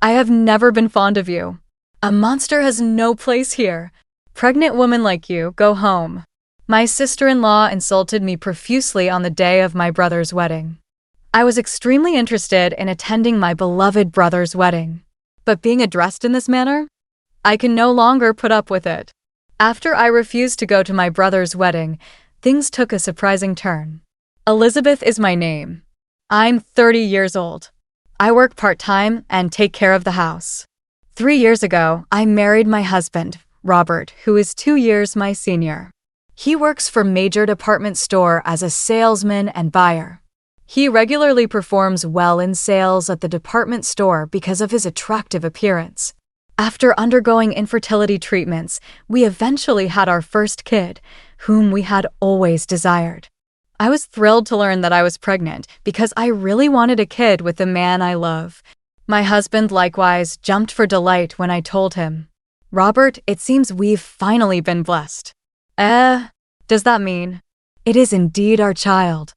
I have never been fond of you. A monster has no place here. Pregnant woman like you, go home. My sister-in-law insulted me profusely on the day of my brother's wedding. I was extremely interested in attending my beloved brother's wedding. But being addressed in this manner? I can no longer put up with it. After I refused to go to my brother's wedding, things took a surprising turn. Elizabeth is my name. I'm 30 years old. I work part-time and take care of the house. 3 years ago, I married my husband, Robert, who is 2 years my senior. He works for a major department store as a salesman and buyer. He regularly performs well in sales at the department store because of his attractive appearance. After undergoing infertility treatments, we eventually had our first kid, whom we had always desired. I was thrilled to learn that I was pregnant because I really wanted a kid with the man I love. My husband likewise jumped for delight when I told him, "Robert, it seems we've finally been blessed." Does that mean? It is indeed our child.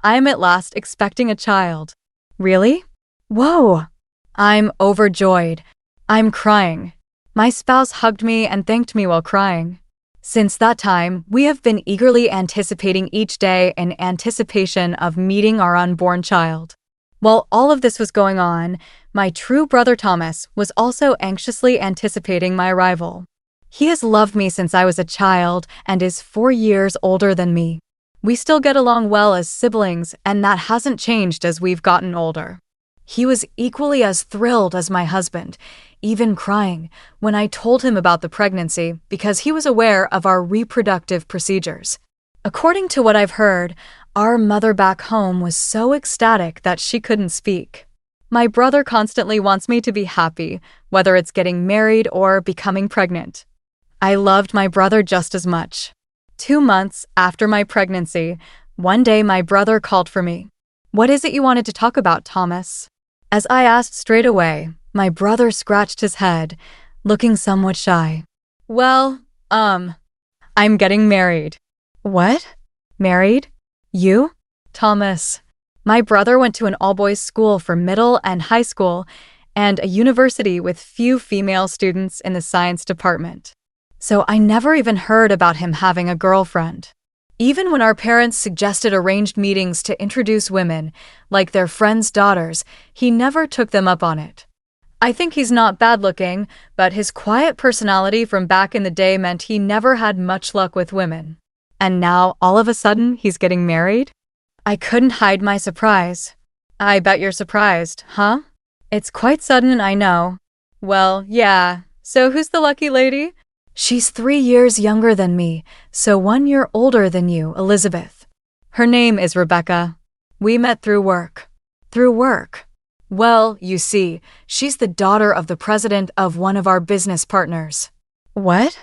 I am at last expecting a child. Really? Whoa! I'm overjoyed. I'm crying. My spouse hugged me and thanked me while crying. Since that time, we have been eagerly anticipating each day in anticipation of meeting our unborn child. While all of this was going on, my true brother Thomas was also anxiously anticipating my arrival. He has loved me since I was a child and is 4 years older than me. We still get along well as siblings, and that hasn't changed as we've gotten older. He was equally as thrilled as my husband, even crying, when I told him about the pregnancy because he was aware of our reproductive procedures. According to what I've heard, our mother back home was so ecstatic that she couldn't speak. My brother constantly wants me to be happy, whether it's getting married or becoming pregnant. I loved my brother just as much. 2 months after my pregnancy, one day my brother called for me. "What is it you wanted to talk about, Thomas?" As I asked straight away, my brother scratched his head, looking somewhat shy. "Well, I'm getting married." "What? Married? You?" "Thomas." My brother went to an all-boys school for middle and high school and a university with few female students in the science department. So I never even heard about him having a girlfriend. Even when our parents suggested arranged meetings to introduce women, like their friends' daughters, he never took them up on it. I think he's not bad-looking, but his quiet personality from back in the day meant he never had much luck with women. And now, all of a sudden, he's getting married? I couldn't hide my surprise. "I bet you're surprised, huh?" "It's quite sudden, I know." "Well, yeah. So who's the lucky lady?" "She's 3 years younger than me, so 1 year older than you, Elizabeth. Her name is Rebecca. We met through work." "Through work?" "Well, you see, she's the daughter of the president of one of our business partners." "What?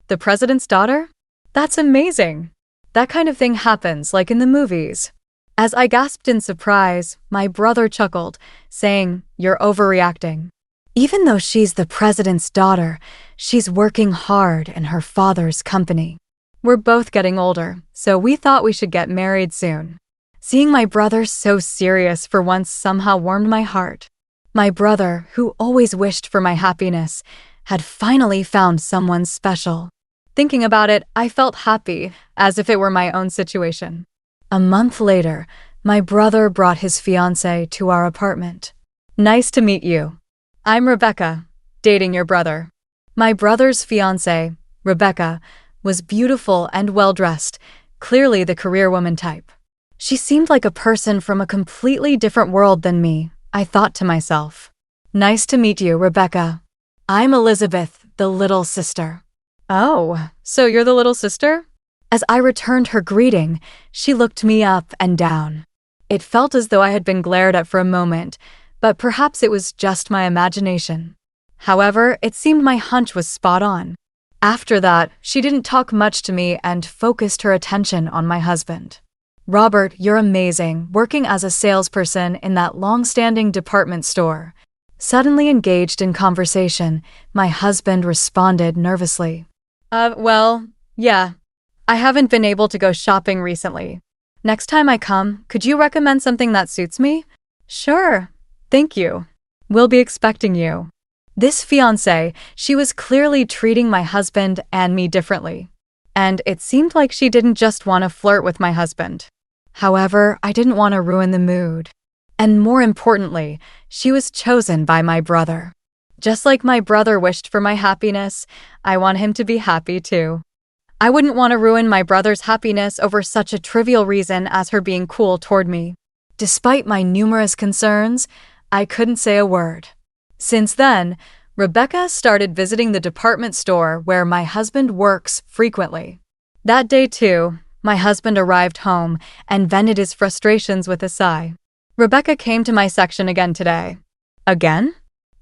The president's daughter? That's amazing. That kind of thing happens, like in the movies." As I gasped in surprise, my brother chuckled, saying, "You're overreacting. Even though she's the president's daughter, she's working hard in her father's company. We're both getting older, so we thought we should get married soon." Seeing my brother so serious for once somehow warmed my heart. My brother, who always wished for my happiness, had finally found someone special. Thinking about it, I felt happy, as if it were my own situation. A month later, my brother brought his fiancée to our apartment. "Nice to meet you. I'm Rebecca, dating your brother." My brother's fiancée, Rebecca, was beautiful and well-dressed, clearly the career woman type. She seemed like a person from a completely different world than me, I thought to myself. "Nice to meet you, Rebecca. I'm Elizabeth, the little sister." "Oh, so you're the little sister?" As I returned her greeting, she looked me up and down. It felt as though I had been glared at for a moment, but perhaps it was just my imagination. However, it seemed my hunch was spot on. After that, she didn't talk much to me and focused her attention on my husband. "Robert, you're amazing, working as a salesperson in that long-standing department store." Suddenly engaged in conversation, my husband responded nervously. Well, yeah. I haven't been able to go shopping recently. Next time I come, could you recommend something that suits me?" "Sure. Thank you." We'll be expecting you. This fiancé, she was clearly treating my husband and me differently. And it seemed like she didn't just want to flirt with my husband. However, I didn't want to ruin the mood. And more importantly, she was chosen by my brother. Just like my brother wished for my happiness, I want him to be happy too. I wouldn't want to ruin my brother's happiness over such a trivial reason as her being cool toward me. Despite my numerous concerns, I couldn't say a word. Since then, Rebecca started visiting the department store where my husband works frequently. That day too, my husband arrived home and vented his frustrations with a sigh. Rebecca came to my section again today. Again?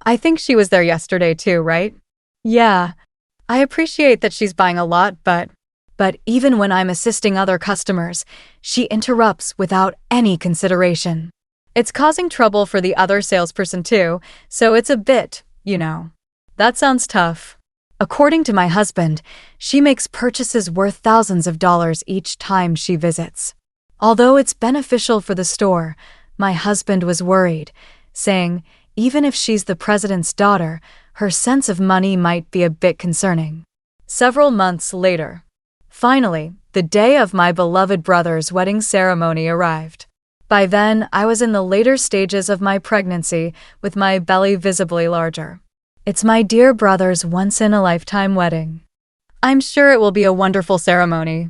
I think she was there yesterday too, right? Yeah. I appreciate that she's buying a lot, but even when I'm assisting other customers, she interrupts without any consideration. It's causing trouble for the other salesperson too, so it's a bit, That sounds tough. According to my husband, she makes purchases worth thousands of dollars each time she visits. Although it's beneficial for the store, my husband was worried, saying, even if she's the president's daughter, her sense of money might be a bit concerning. Several months later, finally, the day of my beloved brother's wedding ceremony arrived. By then, I was in the later stages of my pregnancy, with my belly visibly larger. It's my dear brother's once-in-a-lifetime wedding. I'm sure it will be a wonderful ceremony.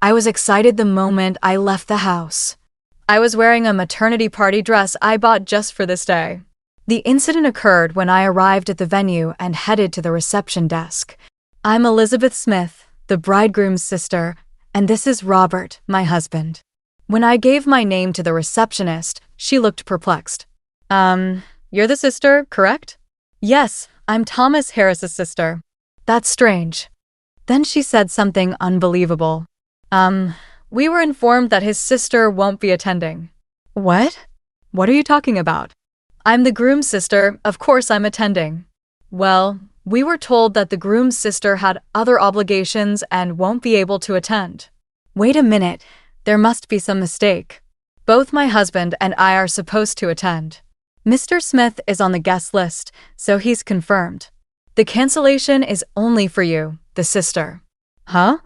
I was excited the moment I left the house. I was wearing a maternity party dress I bought just for this day. The incident occurred when I arrived at the venue and headed to the reception desk. I'm Elizabeth Smith, the bridegroom's sister, and this is Robert, my husband. When I gave my name to the receptionist, she looked perplexed. You're the sister, correct? Yes, I'm Thomas Harris's sister. That's strange. Then she said something unbelievable. We were informed that his sister won't be attending. What? What are you talking about? I'm the groom's sister, of course I'm attending. Well, we were told that the groom's sister had other obligations and won't be able to attend. Wait a minute, there must be some mistake. Both my husband and I are supposed to attend. Mr. Smith is on the guest list, so he's confirmed. The cancellation is only for you, the sister. Huh?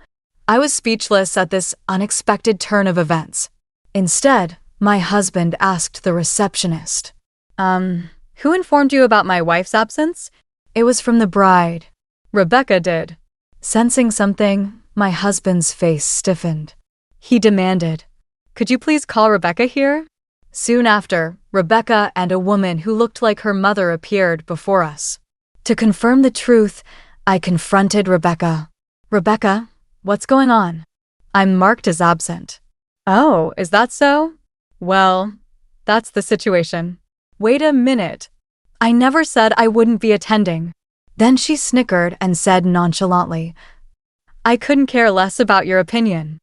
I was speechless at this unexpected turn of events. Instead, my husband asked the receptionist. Who informed you about my wife's absence? It was from the bride. Rebecca did. Sensing something, my husband's face stiffened. He demanded, "Could you please call Rebecca here?" Soon after, Rebecca and a woman who looked like her mother appeared before us. To confirm the truth, I confronted Rebecca. Rebecca, what's going on? I'm marked as absent. Oh, is that so? Well, that's the situation. Wait a minute. I never said I wouldn't be attending. Then she snickered and said nonchalantly, I couldn't care less about your opinion.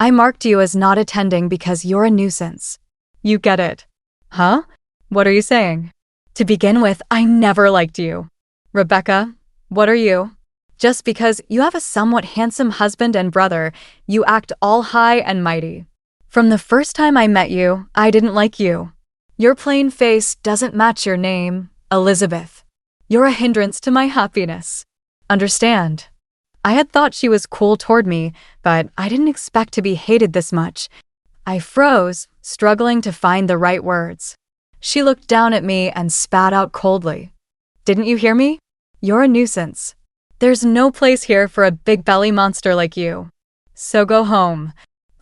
I marked you as not attending because you're a nuisance. You get it. Huh? What are you saying? To begin with, I never liked you. Rebecca, what are you? Just because you have a somewhat handsome husband and brother, you act all high and mighty. From the first time I met you, I didn't like you. Your plain face doesn't match your name, Elizabeth. You're a hindrance to my happiness. Understand? I had thought she was cool toward me, but I didn't expect to be hated this much. I froze, struggling to find the right words. She looked down at me and spat out coldly. Didn't you hear me? You're a nuisance. There's no place here for a big belly monster like you. So go home.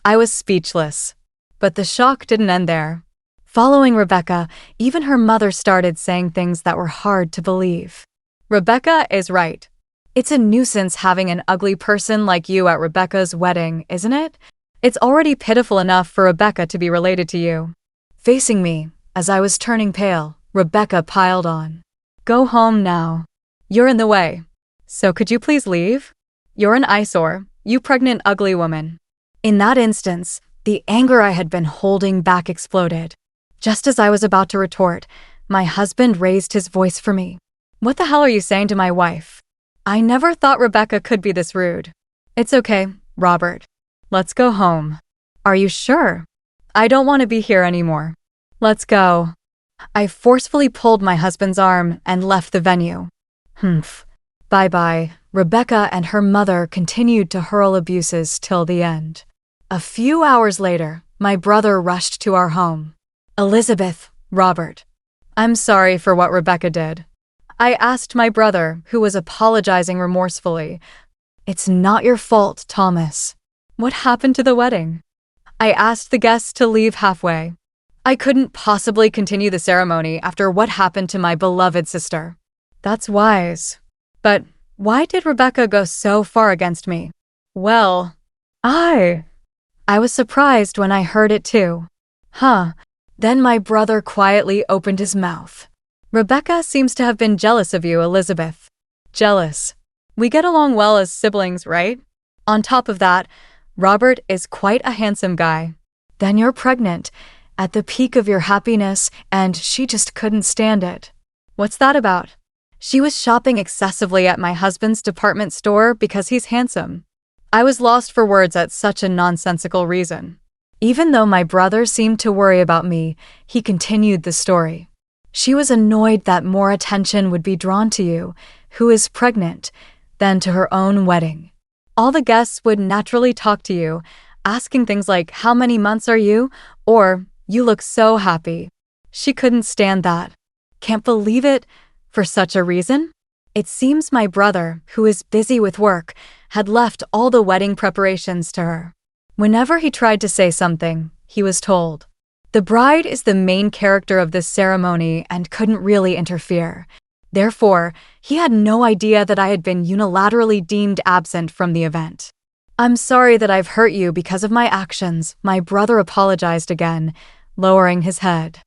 I was speechless. But the shock didn't end there. Following Rebecca, even her mother started saying things that were hard to believe. Rebecca is right. It's a nuisance having an ugly person like you at Rebecca's wedding, isn't it? It's already pitiful enough for Rebecca to be related to you. Facing me, as I was turning pale, Rebecca piled on. Go home now. You're in the way. So could you please leave? You're an eyesore, you pregnant ugly woman. In that instance, the anger I had been holding back exploded. Just as I was about to retort, my husband raised his voice for me. What the hell are you saying to my wife? I never thought Rebecca could be this rude. It's okay, Robert. Let's go home. Are you sure? I don't want to be here anymore. Let's go. I forcefully pulled my husband's arm and left the venue. Humph. Bye-bye. Rebecca and her mother continued to hurl abuses till the end. A few hours later, my brother rushed to our home. Elizabeth, Robert. I'm sorry for what Rebecca did. I asked my brother, who was apologizing remorsefully. It's not your fault, Thomas. What happened to the wedding? I asked the guests to leave halfway. I couldn't possibly continue the ceremony after what happened to my beloved sister. That's wise. But why did Rebecca go so far against me? Well, I was surprised when I heard it too. Then my brother quietly opened his mouth. Rebecca seems to have been jealous of you, Elizabeth. Jealous. We get along well as siblings, right? On top of that, Robert is quite a handsome guy. Then you're pregnant, at the peak of your happiness, and she just couldn't stand it. What's that about? She was shopping excessively at my husband's department store because he's handsome. I was lost for words at such a nonsensical reason. Even though my brother seemed to worry about me, he continued the story. She was annoyed that more attention would be drawn to you, who is pregnant, than to her own wedding. All the guests would naturally talk to you, asking things like, "How many months are you?" or "You look so happy." She couldn't stand that. Can't believe it. For such a reason? It seems my brother, who is busy with work, had left all the wedding preparations to her. Whenever he tried to say something, he was told. The bride is the main character of this ceremony and couldn't really interfere. Therefore, he had no idea that I had been unilaterally deemed absent from the event. I'm sorry that I've hurt you because of my actions, my brother apologized again, lowering his head.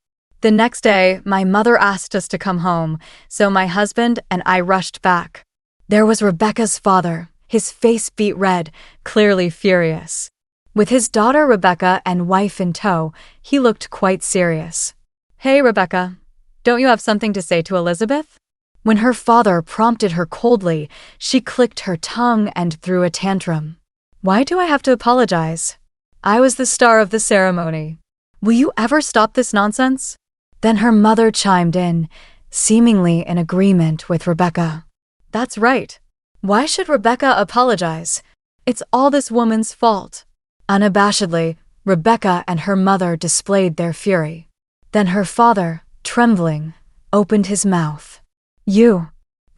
The next day, my mother asked us to come home, so my husband and I rushed back. There was Rebecca's father, his face beet red, clearly furious. With his daughter Rebecca and wife in tow, he looked quite serious. Hey, Rebecca, don't you have something to say to Elizabeth? When her father prompted her coldly, she clicked her tongue and threw a tantrum. Why do I have to apologize? I was the star of the ceremony. Will you ever stop this nonsense? Then her mother chimed in, seemingly in agreement with Rebecca. That's right. Why should Rebecca apologize? It's all this woman's fault. Unabashedly, Rebecca and her mother displayed their fury. Then her father, trembling, opened his mouth. You.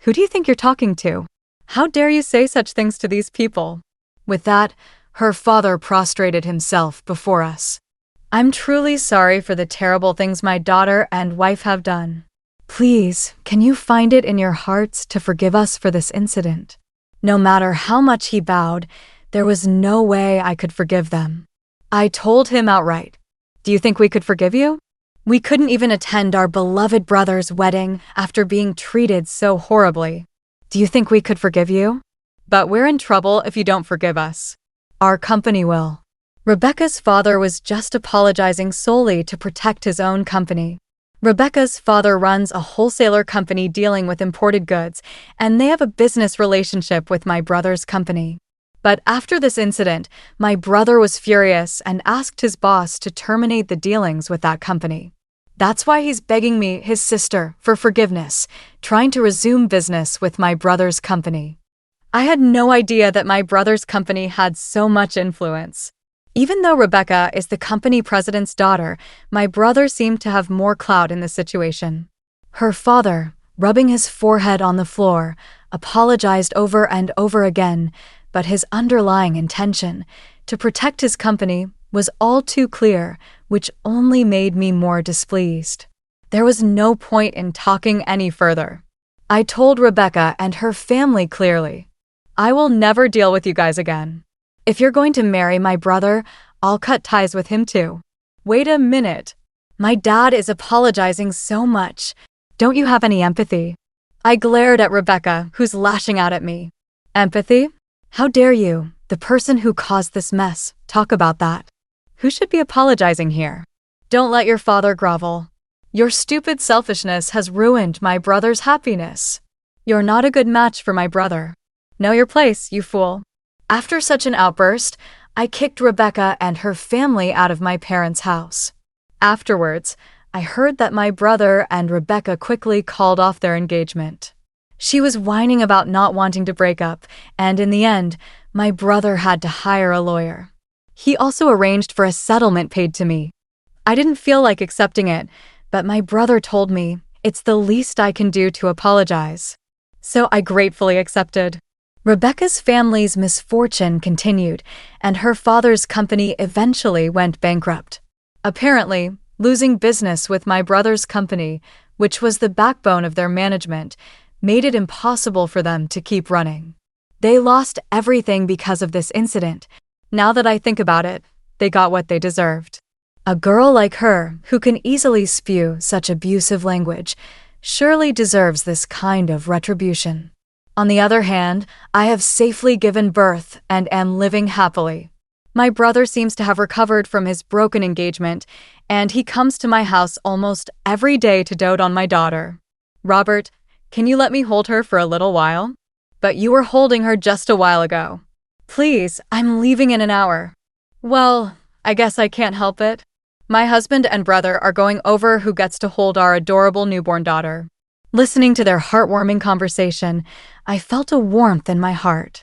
Who do you think you're talking to? How dare you say such things to these people? With that, her father prostrated himself before us. I'm truly sorry for the terrible things my daughter and wife have done. Please, can you find it in your hearts to forgive us for this incident? No matter how much he bowed, there was no way I could forgive them. I told him outright, do you think we could forgive you? We couldn't even attend our beloved brother's wedding after being treated so horribly. Do you think we could forgive you? But we're in trouble if you don't forgive us. Our company will. Rebecca's father was just apologizing solely to protect his own company. Rebecca's father runs a wholesaler company dealing with imported goods, and they have a business relationship with my brother's company. But after this incident, my brother was furious and asked his boss to terminate the dealings with that company. That's why he's begging me, his sister, for forgiveness, trying to resume business with my brother's company. I had no idea that my brother's company had so much influence. Even though Rebecca is the company president's daughter, my brother seemed to have more clout in the situation. Her father, rubbing his forehead on the floor, apologized over and over again, but his underlying intention, to protect his company, was all too clear, which only made me more displeased. There was no point in talking any further. I told Rebecca and her family clearly, I will never deal with you guys again. If you're going to marry my brother, I'll cut ties with him too. Wait a minute. My dad is apologizing so much. Don't you have any empathy? I glared at Rebecca, who's lashing out at me. Empathy? How dare you, the person who caused this mess, talk about that? Who should be apologizing here? Don't let your father grovel. Your stupid selfishness has ruined my brother's happiness. You're not a good match for my brother. Know your place, you fool. After such an outburst, I kicked Rebecca and her family out of my parents' house. Afterwards, I heard that my brother and Rebecca quickly called off their engagement. She was whining about not wanting to break up, and in the end, my brother had to hire a lawyer. He also arranged for a settlement paid to me. I didn't feel like accepting it, but my brother told me it's the least I can do to apologize. So I gratefully accepted. Rebecca's family's misfortune continued, and her father's company eventually went bankrupt. Apparently, losing business with my brother's company, which was the backbone of their management, made it impossible for them to keep running. They lost everything because of this incident. Now that I think about it, they got what they deserved. A girl like her, who can easily spew such abusive language, surely deserves this kind of retribution. On the other hand, I have safely given birth and am living happily. My brother seems to have recovered from his broken engagement, and he comes to my house almost every day to dote on my daughter. Robert, can you let me hold her for a little while? But you were holding her just a while ago. Please, I'm leaving in an hour. Well, I guess I can't help it. My husband and brother are going over who gets to hold our adorable newborn daughter. Listening to their heartwarming conversation, I felt a warmth in my heart.